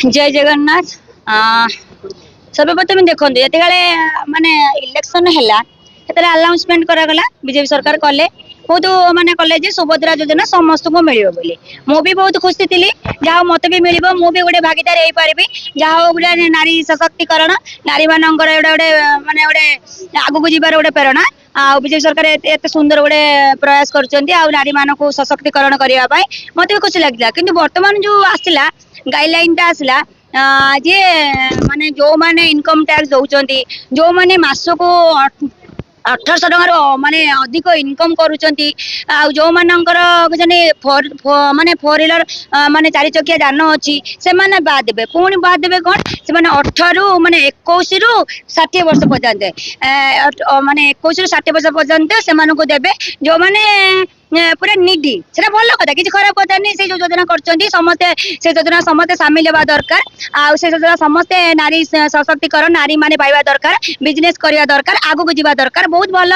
जय जगन्नाथ। सर्वप्रथम देखो ये माने इलेक्शन है अनाउंसमेंट करागला बीजेपी सरकार कले बहुत माने कले सुभद्रा योजना समस्त को मिल बोली मुझे बहुत खुशी थी जहाँ मत भी मिल मुझे गोटे भागीदार हो पारि जहाँ गोटे नारी सशक्तिकरण नारी मान गोटे माने गोटे आगू जीवार गोटे प्रेरणा आ बीजेपी सरकार एत सुंदर गोटे प्रयास कर नारी मान को सशक्तिकरण करने मत भी खुशी लगे कि बर्तमान जो आसला गाइडलाइन टा आसला जे माने जो माने इनकम टैक्स दौरान जो माने मासको 1800 टकर माने अधिक इनकम करूचंती जो मानकर माने फोर व्हीलर माने 4 चकिया जान अच्छी से माने बाद देबे पुणी बाद देबे कौन से माने 18 रु माने 21 रु 60 वर्ष पर्यंत माने 21 रु 60 वर्ष पर्यंत से मानको देबे जो माने पूरा निडी से भल कथा कि खराब कथा नहीं से जो योजना करछंती समस्ते से योजना समस्ते सामिल होगा दरकार आ से योजना समस्ते नारी सशक्तिकरण नारी माने पाइबा दरकार बिजनेस करिया दरकार आगु को जीवा दरकार बहुत भल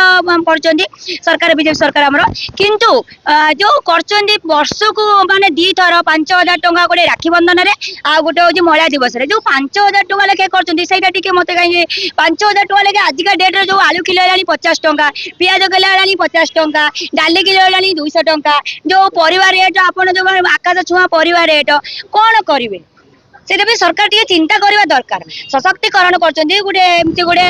करछंती सरकार बीजेपी सरकार हमरो किंतु जो करछंती वर्ष को माने 2 थर 5000 टंका गोटे राखी बंधन रे आ गोटे होजी महिला दिवस रे जो 5000 टंका लेके करछंती सेटा टिके मते काई 5000 टंका लेके आजिका डेट रे जो आलू किलो लानी 50 टंका पियाज किलो लानी 50 टंका डाली किलो लानी 200 टंका जो परिवार रेट आपन जो आकाश छुआ परिवार रेट कौन करेंगे से भी सरकार टे चिंता करवा दरकार सशक्तिकरण करछंती गोटे एमती गोटे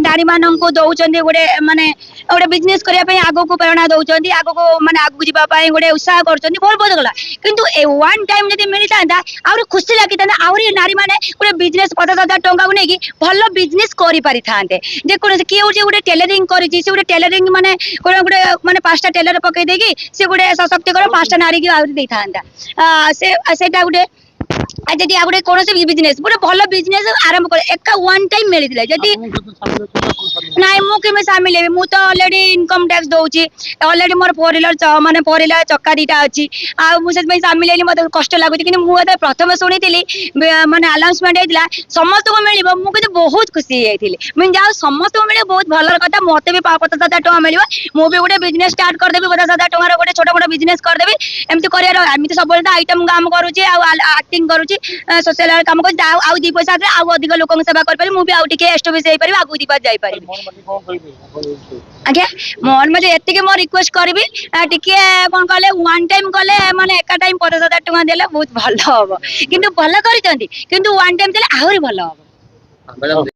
नारी मानन को दउछंती गोटे माने गोटे बिजनेस करिया पई आगो को प्रेरणा दउछंती आगो को माने आगो जीवा पई गोटे उत्साह करछंती बहुत बहुत गला किंतु ए वन टाइम जदी मिली तांदा आउर खुशी लागि तांदा आउर नारी माने गोटे बिजनेस 50,000 टंका को नेकी भलो बिजनेस करि पारि थांते जे कोन से किए गोटे टेलरिंग करिछि से गोटे टेलरिंग माने गोटे माने 5टा टेलर पकई देकी से गोटे सशक्तिकरण 5टा नारी की आउर दे थांदा से सेटा गोटे जदि आ गोटे कौन बिजनेस गोटे भल बिजनेस आरंभ कर एका वन टाइम मिलता जदि नाई मुझे सामिल है मुझे अलरेडी इनकम टैक्स दौची अलरेडी मोर फोर व्हीलर माने फोर व्हीलर चक्का 2टा अच्छी आगे सामिल है मत कष्ट लगुच कि मुझे प्रथम शुणी माने अनाउंसमेंट होता समस्त को मिल मुझे बहुत खुशी होती मुझे जाओ समस्त को मिले बहुत भल कथा मत भी 50,000 टका मिल मुझे गोटे बिजनेस स्टार्ट करदेवी 50,000 टकर गोटे छोट मोट बिजनेस करदेवी एमती कर सब आइटम काम करुचे एक्टिंग करुचे सोशल काम कर आउ 2 पैसा अधिक लोक सेवा कर मुझे आउ टे एस्टाब्लिश हो पारि आगू दीपा जाई पारि आज्ञा मोहन मजे एति मो रिक्वेस्ट करी टिके कौन कहले वन टाइम कले माने एका टाइम 50,000 टका देले बहुत भल हम किंतु भल करिसंती किंतु वन टाइम देले आहुरी भल हम।